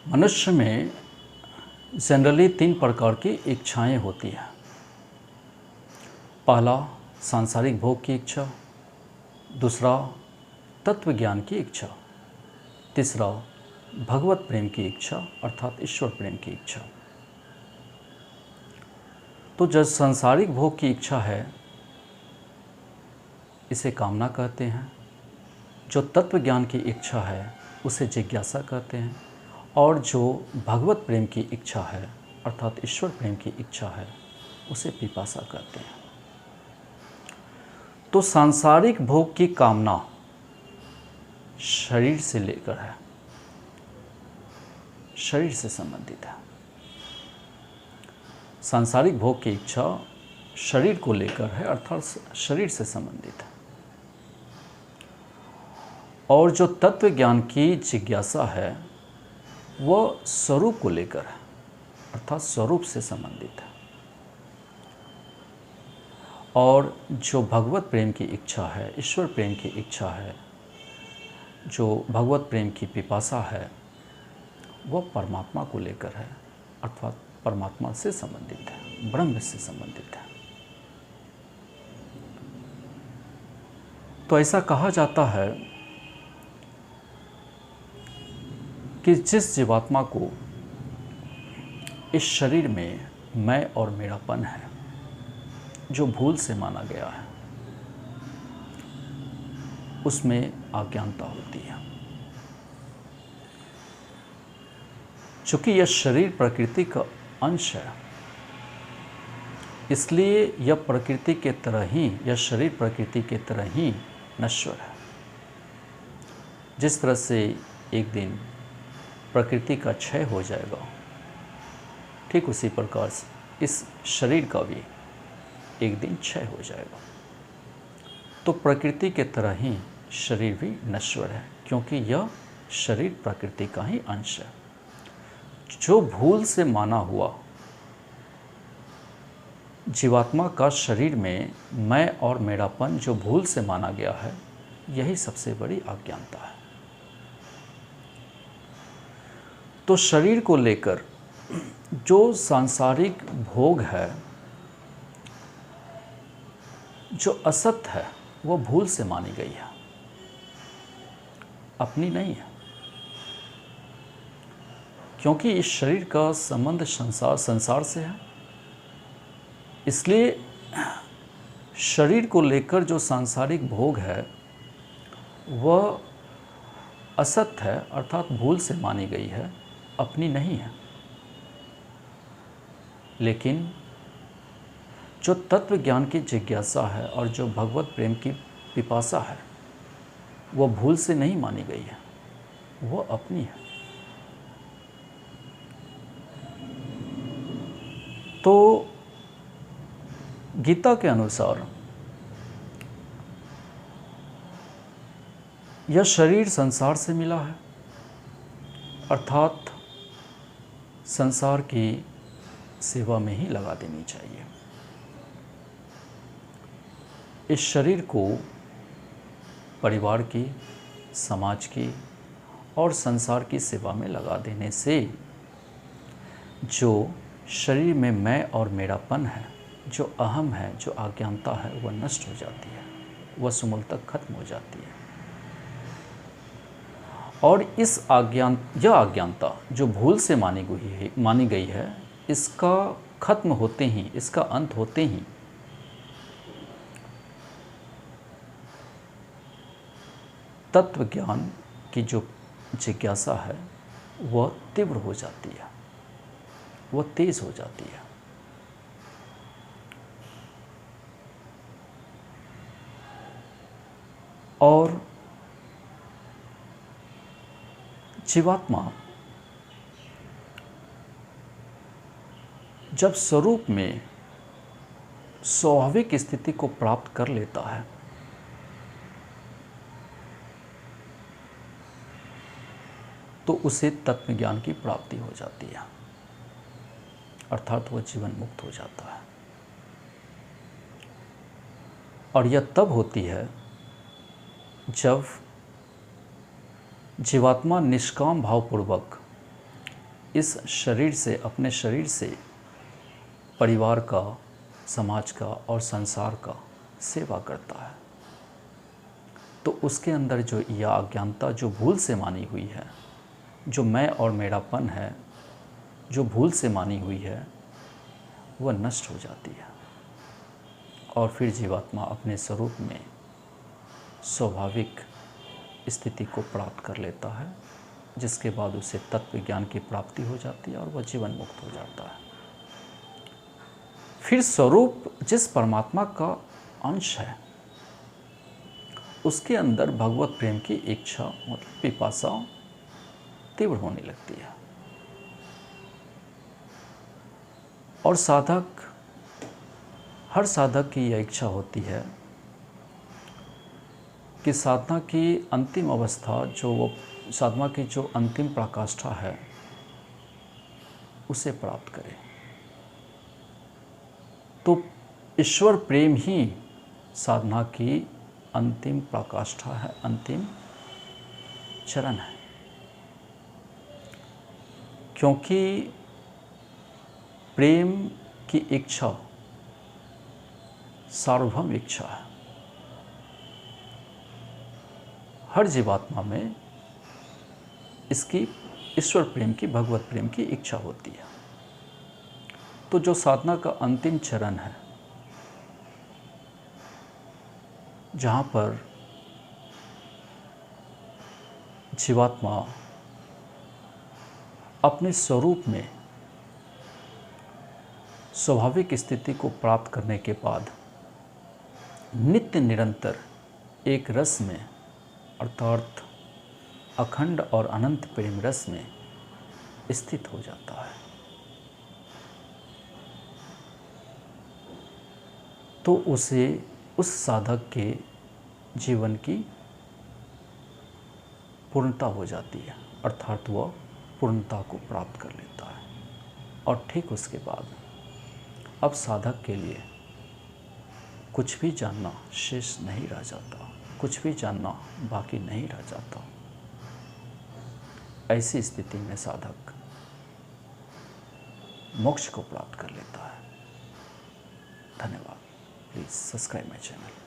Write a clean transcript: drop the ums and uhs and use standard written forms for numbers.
मनुष्य में जनरली 3 प्रकार की इच्छाएं होती हैं। पहला सांसारिक भोग की इच्छा, दूसरा तत्व ज्ञान की इच्छा, तीसरा भगवत प्रेम की इच्छा अर्थात ईश्वर प्रेम की इच्छा। तो जो सांसारिक भोग की इच्छा है इसे कामना कहते हैं, जो तत्व ज्ञान की इच्छा है उसे जिज्ञासा कहते हैं, और जो भगवत प्रेम की इच्छा है अर्थात ईश्वर प्रेम की इच्छा है उसे पिपासा कहते हैं। तो सांसारिक भोग की कामना शरीर से लेकर है, शरीर से संबंधित है। सांसारिक भोग की इच्छा शरीर को लेकर है अर्थात शरीर से संबंधित है, और जो तत्व ज्ञान की जिज्ञासा है वह स्वरूप को लेकर है अर्थात स्वरूप से संबंधित है, और जो भगवत प्रेम की इच्छा है, ईश्वर प्रेम की इच्छा है, जो भगवत प्रेम की पिपासा है वह परमात्मा को लेकर है अर्थात परमात्मा से संबंधित है, ब्रह्म से संबंधित है। तो ऐसा कहा जाता है कि जिस जीवात्मा को इस शरीर में मैं और मेरापन है जो भूल से माना गया है उसमें अज्ञानता होती है। चूँकि यह शरीर प्रकृति का अंश है इसलिए यह प्रकृति के तरह ही, यह शरीर प्रकृति के तरह ही नश्वर है। जिस तरह से एक दिन प्रकृति का क्षय हो जाएगा, ठीक उसी प्रकार से इस शरीर का भी एक दिन क्षय हो जाएगा। तो प्रकृति के तरह ही शरीर भी नश्वर है, क्योंकि यह शरीर प्रकृति का ही अंश है। जो भूल से माना हुआ जीवात्मा का शरीर में मैं और मेरापन जो भूल से माना गया है, यही सबसे बड़ी अज्ञानता है। तो शरीर को लेकर जो सांसारिक भोग है, जो असत है, वो भूल से मानी गई है, अपनी नहीं है। क्योंकि इस शरीर का संबंध संसार से है, इसलिए शरीर को लेकर जो सांसारिक भोग है वह असत है अर्थात भूल से मानी गई है, अपनी नहीं है। लेकिन जो तत्व ज्ञान की जिज्ञासा है और जो भगवत प्रेम की पिपासा है वह भूल से नहीं मानी गई है, वह अपनी है। तो गीता के अनुसार यह शरीर संसार से मिला है अर्थात संसार की सेवा में ही लगा देनी चाहिए। इस शरीर को परिवार की, समाज की और संसार की सेवा में लगा देने से जो शरीर में मैं और मेरापन है, जो अहम है, जो अज्ञानता है, वह नष्ट हो जाती है, वह सुमूल तक खत्म हो जाती है। और इस यह अज्ञानता जो भूल से मानी गई है, इसका खत्म होते ही, इसका अंत होते ही तत्व ज्ञान की जो जिज्ञासा है वह तीव्र हो जाती है, वह तेज हो जाती है। और जीवात्मा जब स्वरूप में स्वाभाविक स्थिति को प्राप्त कर लेता है तो उसे तत्व ज्ञान की प्राप्ति हो जाती है अर्थात वह जीवन मुक्त हो जाता है। और यह तब होती है जब जीवात्मा निष्काम भावपूर्वक इस शरीर से, अपने शरीर से परिवार का, समाज का और संसार का सेवा करता है, तो उसके अंदर जो यह अज्ञानता जो भूल से मानी हुई है, जो मैं और मेरापन है, जो भूल से मानी हुई है, वह नष्ट हो जाती है और फिर जीवात्मा अपने स्वरूप में स्वाभाविक स्थिति को प्राप्त कर लेता है, जिसके बाद उसे तत्व ज्ञान की प्राप्ति हो जाती है और वह जीवन मुक्त हो जाता है। फिर स्वरूप जिस परमात्मा का अंश है, उसके अंदर भगवत प्रेम की इच्छा मतलब पिपासा तीव्र होने लगती है और हर साधक की यह इच्छा होती है कि साधना की अंतिम अवस्था, जो वो साधना की जो अंतिम पराकाष्ठा है, उसे प्राप्त करे। तो ईश्वर प्रेम ही साधना की अंतिम पराकाष्ठा है, अंतिम चरण है, क्योंकि प्रेम की इच्छा सार्वभौम इच्छा है। हर जीवात्मा में इसकी ईश्वर प्रेम की, भगवत प्रेम की इच्छा होती है। तो जो साधना का अंतिम चरण है, जहाँ पर जीवात्मा अपने स्वरूप में स्वाभाविक स्थिति को प्राप्त करने के बाद नित्य निरंतर एक रस में, अर्थात अखंड और अनंत प्रेम रस में स्थित हो जाता है, तो उसे, उस साधक के जीवन की पूर्णता हो जाती है, अर्थात वह पूर्णता को प्राप्त कर लेता है। और ठीक उसके बाद अब साधक के लिए कुछ भी जानना शेष नहीं रह जाता, कुछ भी जानना बाकी नहीं रह जाता। ऐसी स्थिति में साधक मोक्ष को प्राप्त कर लेता है। धन्यवाद। Please subscribe my channel.